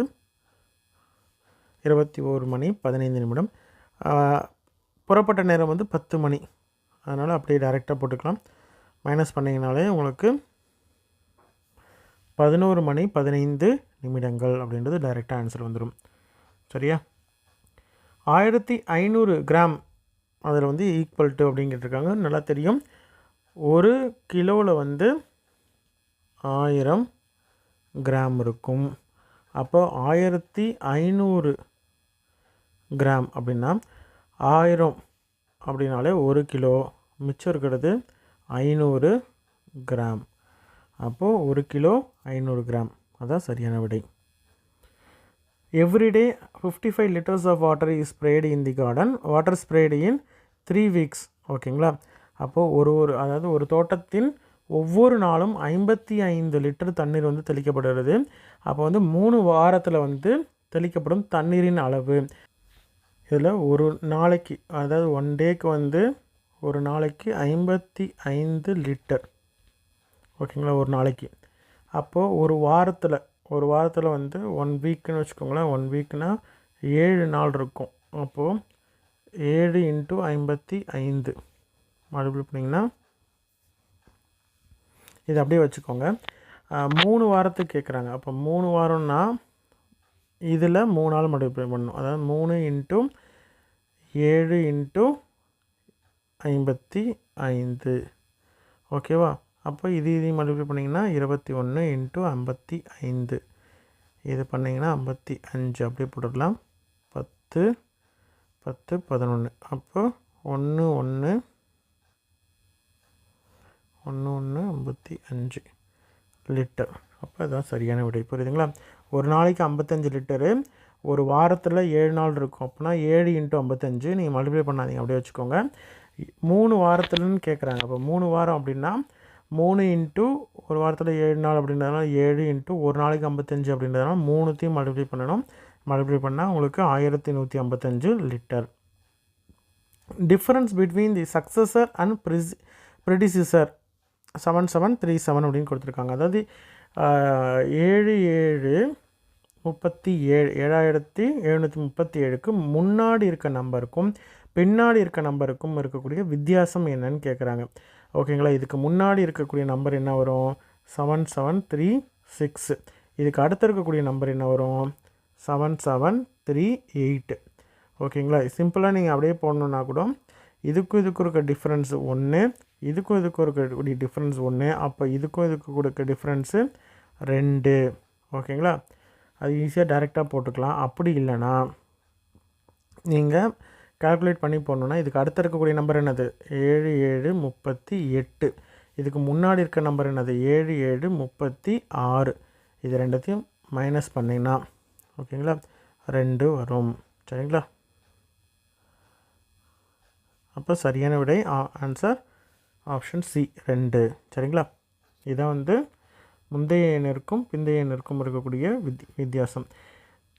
21 மணி 15 நிமிடம். புறப்பட்ட நேரம் வந்து 10 மணி. அதனால் அப்படியே டைரெக்டாக போட்டுக்கலாம். மைனஸ் பண்ணிங்கனாலே உங்களுக்கு 11 மணி 15 நிமிடங்கள் அப்படின்றது டைரெக்டாக ஆன்சர் வந்துடும். சரியா? 1500 கிராம் அதில் வந்து ஈக்குவல் டு அப்படிங்கிட்டுருக்காங்க. நல்லா தெரியும். 1 கிலோவில் வந்து 1000 கிராம் இருக்கும். அப்போ 1500 கிராம் அப்படின்னா 1000 அப்படின்னாலே 1 கிலோ. மிச்சம் இருக்கிறது 500 கிராம். அப்போது 1 கிலோ 500 கிராம். அதான் சரியான விடை. Every day 55 liters of water is sprayed in the garden. Water sprayed in 3 weeks. ஓகேங்களா? அப்போது அதாவது ஒரு தோட்டத்தின் ஒவ்வொரு நாளும் 55 லிட்டர் தண்ணீர் வந்து தெளிக்கப்படுகிறது. அப்போ வந்து 3 வாரத்தில் வந்து தெளிக்கப்படும் தண்ணீரின் அளவு. இதில் ஒரு நாளைக்கு, அதாவது 1 டேக்கு வந்து ஒரு நாளைக்கு 55 லிட்டர். ஓகேங்களா? ஒரு நாளைக்கு. அப்போது ஒரு வாரத்தில் வந்து 1 வீக்குன்னு வச்சுக்கோங்களேன். 1 வீக்குனா 7 நாள் இருக்கும். அப்போது 7 × 55 மல்டிப்ளை பண்ணிங்கன்னா இது அப்படியே வச்சுக்கோங்க. 3 வாரத்துக்கு கேட்குறாங்க. அப்போ 3 வாரம்னா இதில் 3 நாள் மல்டிப்ளை பண்ணணும். அதாவது 3 × 7 × 55. ஓகேவா? அப்போ இதையும் மல்டிப்ளை பண்ணிங்கன்னா 21 × 55. இது பண்ணிங்கன்னா 55 அப்படியே போட்டுடலாம். 10 10 11. அப்போ 1 1 55 லிட்டர். அப்போ அதுதான் சரியான விடை. புரியுதுங்களா? ஒரு நாளைக்கு 55 லிட்டரு. ஒரு வாரத்தில் 7 நாள் இருக்கும். அப்போனா 7 × 55 நீங்கள் மல்டிப்ளை பண்ணாதீங்க, அப்படியே வச்சுக்கோங்க. 3 வாரத்துலன்னு கேட்குறாங்க. அப்போ 3 வாரம் அப்படின்னா 3 × ஒரு வாரத்தில் 7 நாள் அப்படின்றதுனால 7 × ஒரு நாளைக்கு 55 அப்படின்றதுனால 3த்தையும் மல்டிப்ளை பண்ணணும். மல்டிப்ளை பண்ணால் உங்களுக்கு 1155 litre. Difference between the successor and predecessor 7737 அப்படின்னு கொடுத்துருக்காங்க. அதாவது 7737க்கு முன்னாடி இருக்க நம்பருக்கும் பின்னாடி இருக்க நம்பருக்கும் இருக்கக்கூடிய வித்தியாசம் என்னன்னு கேட்குறாங்க. ஓகேங்களா? இதுக்கு முன்னாடி இருக்கக்கூடிய நம்பர் என்ன வரும்? 7736. இதுக்கு அடுத்து இருக்கக்கூடிய நம்பர் என்ன வரும்? 7738. ஓகேங்களா? சிம்பிளாக நீங்கள் அப்படியே போடணுன்னா கூட இதுக்கும் இருக்க டிஃப்ரென்ஸ் 1, இதுக்கும் இருக்கக்கூடிய டிஃப்ரென்ஸ் 1. அப்போ இதுக்கும் கொடுக்க டிஃப்ரென்ஸு 2. ஓகேங்களா? அது ஈஸியாக டைரெக்டாக போட்டுக்கலாம். அப்படி இல்லைன்னா நீங்கள் கால்குலேட் பண்ணி போடணுன்னா இதுக்கு அடுத்து இருக்கக்கூடிய நம்பர் என்னது? 7738. இதுக்கு முன்னாடி இருக்க நம்பர் என்னது? 7736. இது ரெண்டுத்தையும் மைனஸ் பண்ணிங்கன்னா ஓகேங்களா 2 வரும். சரிங்களா? அப்போ சரியான விடை ஆன்சர் ஆப்ஷன் சி 2. சரிங்களா? இதான் வந்து முந்தைய எண்ணிற்கும் பிந்தைய எண்ணிற்கும் இருக்கக்கூடிய வித்தியாசம்.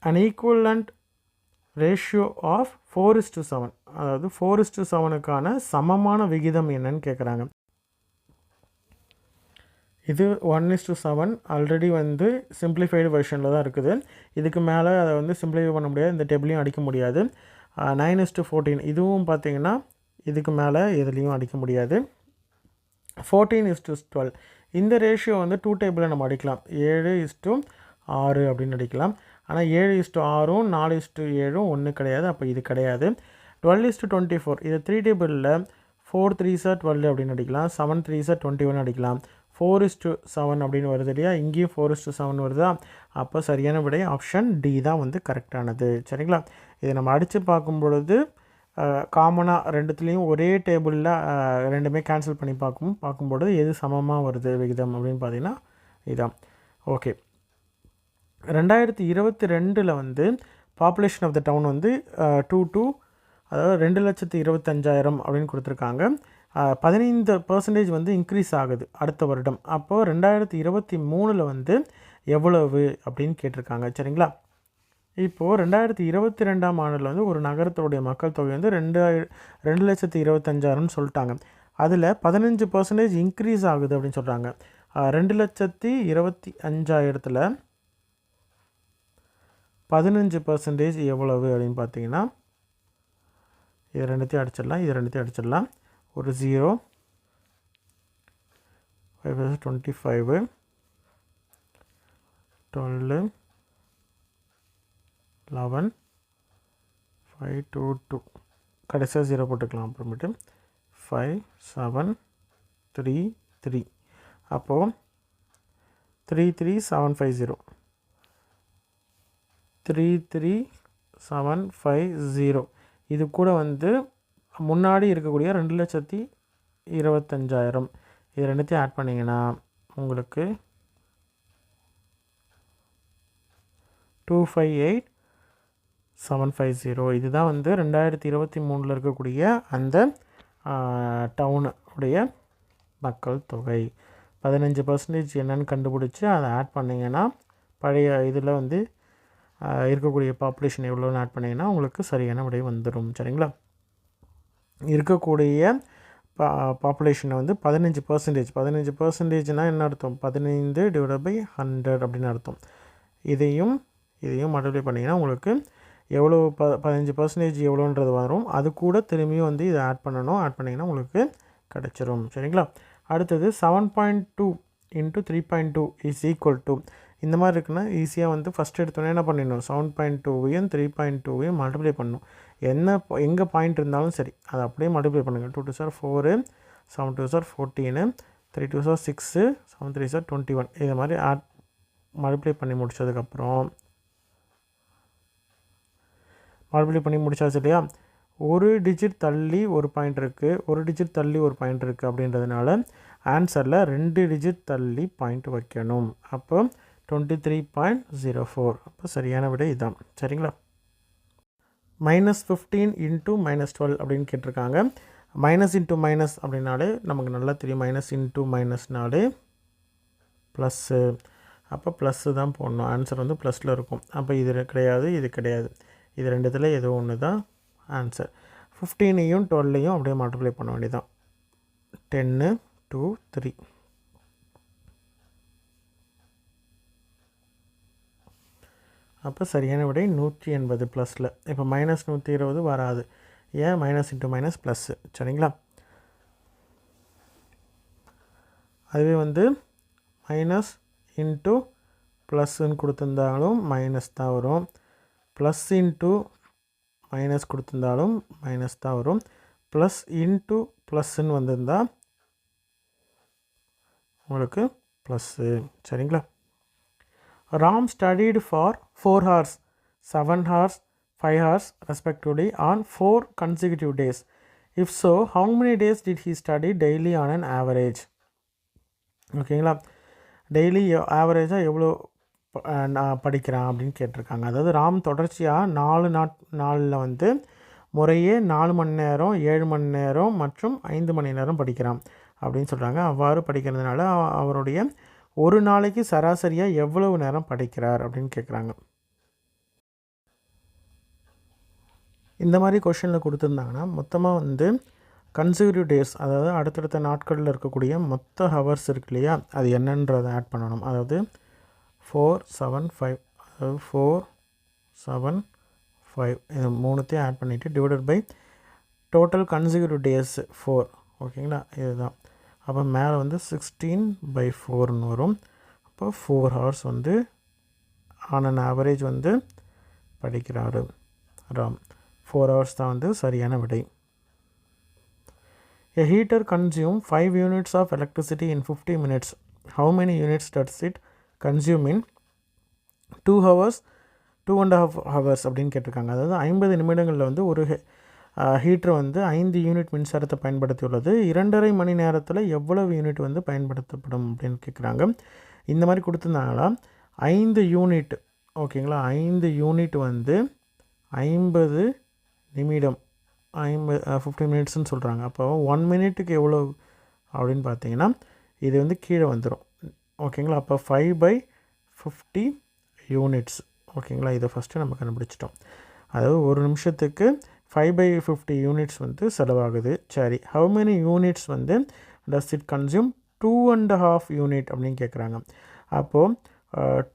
an equivalent ரேஷியோ ஆஃப் 4:7, அதாவது 4:7க்கான சமமான விகிதம் என்னன்னு கேட்குறாங்க. இது 1:7 ஆல்ரெடி வந்து சிம்பிளிஃபைடு வெர்ஷனில் தான் இருக்குது. இதுக்கு மேலே அதை வந்து சிம்பிளிஃபை பண்ண முடியாது, இந்த டேபிளையும் அடிக்க முடியாது. 9:14 இதுவும் பார்த்திங்கன்னா இதுக்கு மேலே எதுலேயும் அடிக்க முடியாது. 14:12 இந்த ரேஷியோ வந்து 2 டேபிளில் நம்ம அடிக்கலாம். 7:6 அப்படின்னு அடிக்கலாம். ஆனால் 7:6ம் 4:7ம் ஒன்று கிடையாது, அப்போ இது கிடையாது. 12:24 இது 3 டேபிளில் 4 3s 12 அப்படின்னு அடிக்கலாம். 7 3s 21 அடிக்கலாம். 4:7 அப்படின்னு வருது இல்லையா, இங்கேயும் 4:7 வருதா, அப்போ சரியான விடை ஆப்ஷன் டி தான் வந்து கரெக்டானது. சரிங்களா? இதை நம்ம அடித்து பார்க்கும் பொழுது காமனாக ரெண்டுத்துலேயும் ஒரே டேபிளில் ரெண்டுமே கேன்சல் பண்ணி பார்க்கும்பொழுது எது சமமாக வருது விகிதம் அப்படின்னு பார்த்தீங்கன்னா இதுதான். ஓகே, 2022 வந்து பாப்புலேஷன் ஆஃப் த டவுன் வந்து 2 அதாவது 2,25,000 அப்படின்னு கொடுத்துருக்காங்க. 15% வந்து இன்க்ரீஸ் ஆகுது அடுத்த வருடம். அப்போது 2023 வந்து எவ்வளவு அப்படின்னு கேட்டிருக்காங்க. சரிங்களா? இப்போது 2022ஆம் ஆண்டில் வந்து ஒரு நகரத்துடைய மக்கள் தொகை வந்து 2,25,000 சொல்லிட்டாங்க. அதில் 15% இன்க்ரீஸ் ஆகுது அப்படின்னு சொல்கிறாங்க. 2,25,000ல் 15% எவ்வளவு அப்படின்னு பார்த்தீங்கன்னா இது ரெண்டுத்தையும் அடிச்சிடலாம். ஒரு 0, 5 25, 12, 11, 5 2 2 கடைசியாக 0 போட்டுக்கலாம். அப்புறமேட்டு 5 7 3 3 அப்போது 33750 33750 இது கூட வந்து முன்னாடி இருக்கக்கூடிய 2,25,000 இது ரெண்டுத்தையும் ஆட் பண்ணிங்கன்னா உங்களுக்கு 258,750 இதுதான் வந்து 2023 இருக்கக்கூடிய அந்த டவுனுடைய மக்கள் தொகை. 15% என்னன்னு கண்டுபிடிச்சி அதை ஆட் பண்ணிங்கன்னா பழைய இதில் வந்து இருக்கக்கூடிய பாப்புலேஷன் எவ்வளோன்னு ஆட் பண்ணிங்கன்னா உங்களுக்கு சரியான விடை வந்துடும். சரிங்களா? இருக்கக்கூடிய பாப்புலேஷனை வந்து 15%னால் என்ன அர்த்தம்? 15/100 அப்படின்னு அர்த்தம். இதையும் மல்டிப்ளை பண்ணிங்கன்னா உங்களுக்கு எவ்வளோ 15% எவ்வளோன்றது வரும். அது கூட திரும்பியும் வந்து இதை ஆட் பண்ணிங்கன்னா உங்களுக்கு கிடச்சிரும். சரிங்களா? அடுத்தது 7.2 × 3.2 = இந்த மாதிரி இருக்குன்னா ஈஸியாக வந்து ஃபஸ்ட் எடுத்தோன்னே என்ன பண்ணிடணும், 7.2வையும் 3.2வையும் மல்டிப்ளை பண்ணணும். எங்கே பாயிண்ட் இருந்தாலும் சரி அதை அப்படியே மல்டிப்ளை பண்ணுங்கள். 2 2s 4, 7 2s 14, 3 2s 6, 7 3s 21 இது மாதிரி மல்டிப்ளை பண்ணி முடித்ததுக்கப்புறம் முடிச்சாச்சு இல்லையா? ஒரு டிஜிட் தள்ளி ஒரு பாயிண்ட் இருக்குது, ஒரு டிஜிட் தள்ளி ஒரு பாயிண்ட் இருக்குது அப்படின்றதுனால ஆன்சரில் 2 டிஜிட் தள்ளி பாயிண்ட் வைக்கணும். அப்போ 23.04 அப்போ சரியான விடை இதுதான். சரிங்களா? -15 × -12 அப்படின்னு கேட்டிருக்காங்க. மைனஸ் இன்ட்டு மைனஸ் அப்படின்னாலே நமக்கு நல்லா தெரியும். மைனஸ் இன்ட்டு மைனஸ்னாலே ப்ளஸ்ஸு. அப்போ ப்ளஸ்ஸு தான் போடணும். ஆன்சர் வந்து ப்ளஸில் இருக்கும். அப்போ இது கிடையாது, இது கிடையாது. இது ரெண்டுத்தில் ஏதோ ஒன்று தான் ஆன்சர். 15ஐயும் 12ஐயும் அப்படியே மல்டிப்ளை பண்ண வேண்டியதான். 10 2 3 அப்போ சரியான விடை 180 ப்ளஸில். இப்போ -120 வராது. ஏன்? Minus into minus plus. சரிங்களா? அதுவே வந்து மைனஸ் இன்ட்டு ப்ளஸ்ன்னு கொடுத்துருந்தாலும் மைனஸ் தான் வரும். ப்ளஸ் இன்ட்டு மைனஸ் கொடுத்துருந்தாலும் மைனஸ் தான் வரும். ப்ளஸ் இன்ட்டு ப்ளஸ்ன்னு வந்திருந்தால் உங்களுக்கு ப்ளஸ்ஸு. சரிங்களா? Ram studied for 4 hours, 7 hours, 5 hours respectively on 4 consecutive days. If so, how many days did he study daily on an average? ஓகேங்களா? Daily ஆவரேஜாக எவ்வளோ நான் படிக்கிறான் அப்படின்னு கேட்டிருக்காங்க. அதாவது ராம் தொடர்ச்சியாக 4 நாளில் வந்து முறையே 4 மணி நேரம், 7 மணி நேரம் மற்றும் 5 மணி நேரம் படிக்கிறான் அப்படின்னு சொல்கிறாங்க. அவ்வாறு படிக்கிறதுனால அவருடைய ஒரு நாளைக்கு சராசரியாக எவ்வளவு நேரம் படிக்கிறார் அப்படின்னு கேட்குறாங்க. இந்த மாதிரி கொஷனில் கொடுத்துருந்தாங்கன்னா மொத்தமாக வந்து கன்சிக்யூட்டிவ் டேஸ், அதாவது அடுத்தடுத்த நாட்களில் இருக்கக்கூடிய மொத்த ஹவர்ஸ் இருக்கு இல்லையா, அது என்னன்றதை ஆட் பண்ணணும். அதாவது 4, 7, 5, அதாவது 4, 7, 5 இது மூணுத்தையும் ஆட் பண்ணிவிட்டு divided by total consecutive days 4. ஓகேங்களா, இதுதான். அப்போ மேலே வந்து 16/4ன்னு வரும். அப்போ 4 ஹவர்ஸ் வந்து ஆன் அன் ஆவரேஜ் வந்து படிக்கிறாரு ராம். 4 ஹவர்ஸ் தான் வந்து சரியான விடை. A heater consumes 5 units of electricity in 50 minutes. How many units does it consume in 2 hours, 2.5 hours அப்படின்னு கேட்டிருக்காங்க. அதாவது 50 நிமிடங்களில் வந்து ஒரு ஹீட்டர் வந்து 5 யூனிட் மின்சாரத்தை பயன்படுத்தியுள்ளது. 2.5 மணி நேரத்தில் எவ்வளவு யூனிட் வந்து பயன்படுத்தப்படும் அப்படின்னு கேட்குறாங்க. இந்த மாதிரி கொடுத்துருந்தாங்களா 5 யூனிட், ஓகேங்களா, 5 யூனிட் வந்து 50 நிமிடம் 50 மினிட்ஸ்ன்னு சொல்கிறாங்க. அப்போ 1 மினிட்டுக்கு எவ்வளோ அப்படின்னு பார்த்தீங்கன்னா இது வந்து கீழே வந்துடும். ஓகேங்களா, அப்போ 5/50 யூனிட்ஸ். ஓகேங்களா, இதை ஃபஸ்ட்டு நம்ம கண்டுபிடிச்சிட்டோம். அதாவது ஒரு நிமிஷத்துக்கு 5/50 யூனிட்ஸ் வந்து செலவாகுது. சரி, ஹவு மெனி யூனிட்ஸ் வந்து டஸ் இட் கன்சியூம்? 2.5 யூனிட் அப்படின்னு கேட்குறாங்க. அப்போது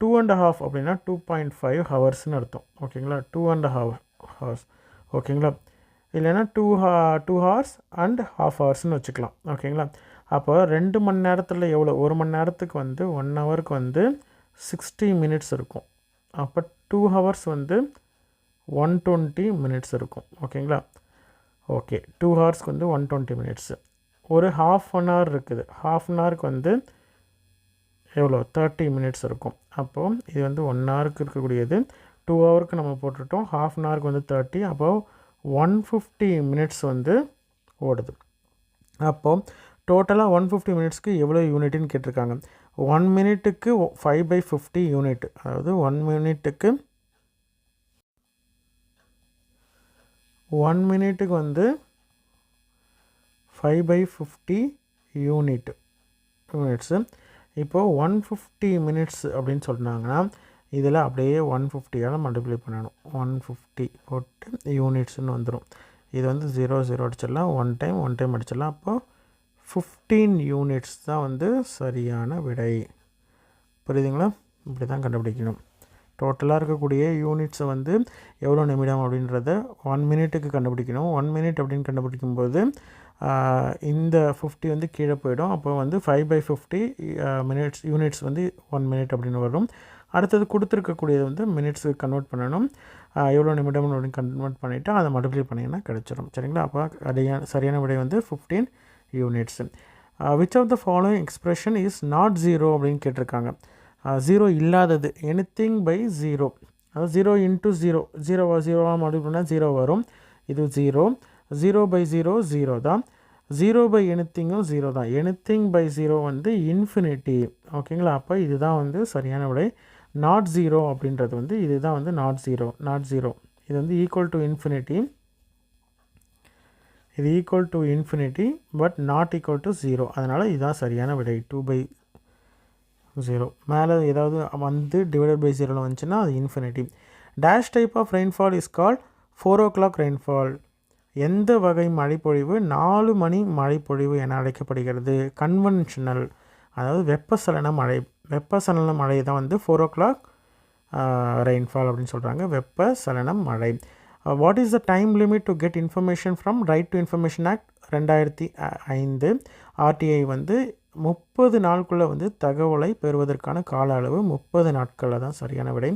2.5 அப்படின்னா 2.5 ஹவர்ஸ்னு அர்த்தம். ஓகேங்களா, 2.5 ஹவர்ஸ். ஓகேங்களா, இல்லைன்னா 2 ஹவர்ஸ் அண்ட் ½ ஹவர்ஸ்னு வச்சுக்கலாம். ஓகேங்களா, அப்போ 2 மணி நேரத்தில் எவ்வளோ? 1 மணி நேரத்துக்கு வந்து 1 ஹவருக்கு வந்து 60 மினிட்ஸ் இருக்கும். அப்போ 2 ஹவர்ஸ் வந்து 120 மினிட்ஸ் இருக்கும். ஓகேங்களா, ஓகே, 2 ஹவர்ஸ்க்கு வந்து 120 மினிட்ஸு. ஒரு ½ அன் ஹவர் இருக்குது. ½ அன் ஹவருக்கு வந்து எவ்வளோ? 30 மினிட்ஸ் இருக்கும். அப்போது இது வந்து 1 ஹவருக்கு இருக்கக்கூடியது. 2 ஹவருக்கு நம்ம போட்டுட்டோம். ½ அன் ஹவருக்கு வந்து 30. அப்போது 150 மினிட்ஸ் வந்து ஓடுது. அப்போது டோட்டலாக 150 மினிட்ஸ்க்கு எவ்வளோ யூனிட்டுன்னு கேட்டிருக்காங்க. 1 மினிட்டுக்கு 5/50 யூனிட். அதாவது 1 மினிட்டுக்கு வந்து 5/50 யூனிட்ஸு. இப்போது 150 மினிட்ஸ் அப்படின்னு சொன்னாங்கன்னா இதில் அப்படியே 150ஆல் மல்டிப்ளை பண்ணணும். 150 போட்டு யூனிட்ஸ்னு வந்துடும். இது வந்து 0 அடிச்சிடலாம். 1 டைம் அடிச்சிடலாம். அப்போது 15 யூனிட்ஸ் தான் வந்து சரியான விடை. புரியுதுங்களா? இப்படி தான் கண்டுபிடிக்கணும். டோட்டலாக இருக்கக்கூடிய யூனிட்ஸை வந்து எவ்வளோ நிமிடம் அப்படின்றத 1 மினிட்டுக்கு கண்டுபிடிக்கணும். 1 மினிட் அப்படின்னு கண்டுபிடிக்கும்போது இந்த 50 வந்து கீழே போயிடும். அப்போ வந்து 5/50 மினிட்ஸ் யூனிட்ஸ் வந்து 1 மினிட் அப்படின்னு வரும். அடுத்தது கொடுத்துருக்கக்கூடியது வந்து மினிட்ஸுக்கு கன்வெர்ட் பண்ணணும். எவ்வளோ நிமிடம் அப்படின்னு கன்வெர்ட் பண்ணிவிட்டு அதை மல்டிப்ளை பண்ணிங்கன்னா கிடச்சிடும். சரிங்களா, அப்போ சரியான விடை வந்து 15 units. Which of the following expression is not 0 அப்படின்னு கேட்டிருக்காங்க. 0 இல்லாதது anything by 0. அதாவது 0 into 0, 0 மல்டிப்ளை பண்ணால் 0 வரும். இது 0. 0/0 0 தான். 0 anythingகும் 0 தான். anything by 0 வந்து இன்ஃபினிட்டி. ஓகேங்களா, அப்போ இதுதான் வந்து சரியான விடை. நாட் 0 அப்படின்றது வந்து இதுதான் வந்து நாட் 0. இது வந்து ஈக்குவல் டு இன்ஃபினிட்டி. இது equal to infinity but not equal to 0. அதனால் இதுதான் சரியான விடை. 2/0 மேலே ஏதாவது வந்து டிவைடட் பை 0 வந்துச்சுன்னா அது infinity. Dash type of rainfall is called 4 o'clock rainfall. எந்த வகை மழைப்பொழிவு 4 மணி மழைப்பொழிவு என அழைக்கப்படுகிறது? கன்வென்ஷனல், அதாவது வெப்பசலன மழை தான் வந்து 4 o'clock ரெயின்ஃபால் அப்படின்னு சொல்கிறாங்க. வெப்பசலன மழை. What is the time limit to get information from right to information act 2005? RTI வந்து 30 நாட்குள்ளே வந்து தகவலை பெறுவதற்கான கால அளவு 30 நாட்களில் தான் சரியான விடை.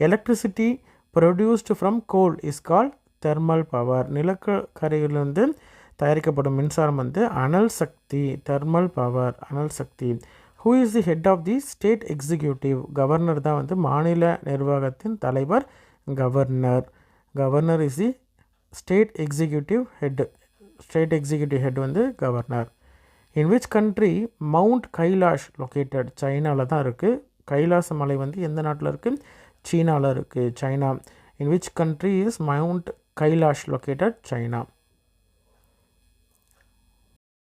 Electricity produced from coal is call thermal power. நிலக்கரியிலிருந்து தயாரிக்கப்படும் மின்சாரம் வந்து அனல் சக்தி. தெர்மல் பவர், அனல் சக்தி. Who is the head of the state executive? Governor தான் வந்து மாநில நிர்வாகத்தின் தலைவர். Governor is the state executive head வந்து governor. In which country mount Kailash located? சைனாவில் தான் இருக்குது. கைலாச மலை வந்து எந்த நாட்டில் இருக்குது? சீனாவில் இருக்குது, China. In which country is mount Kailash located? China.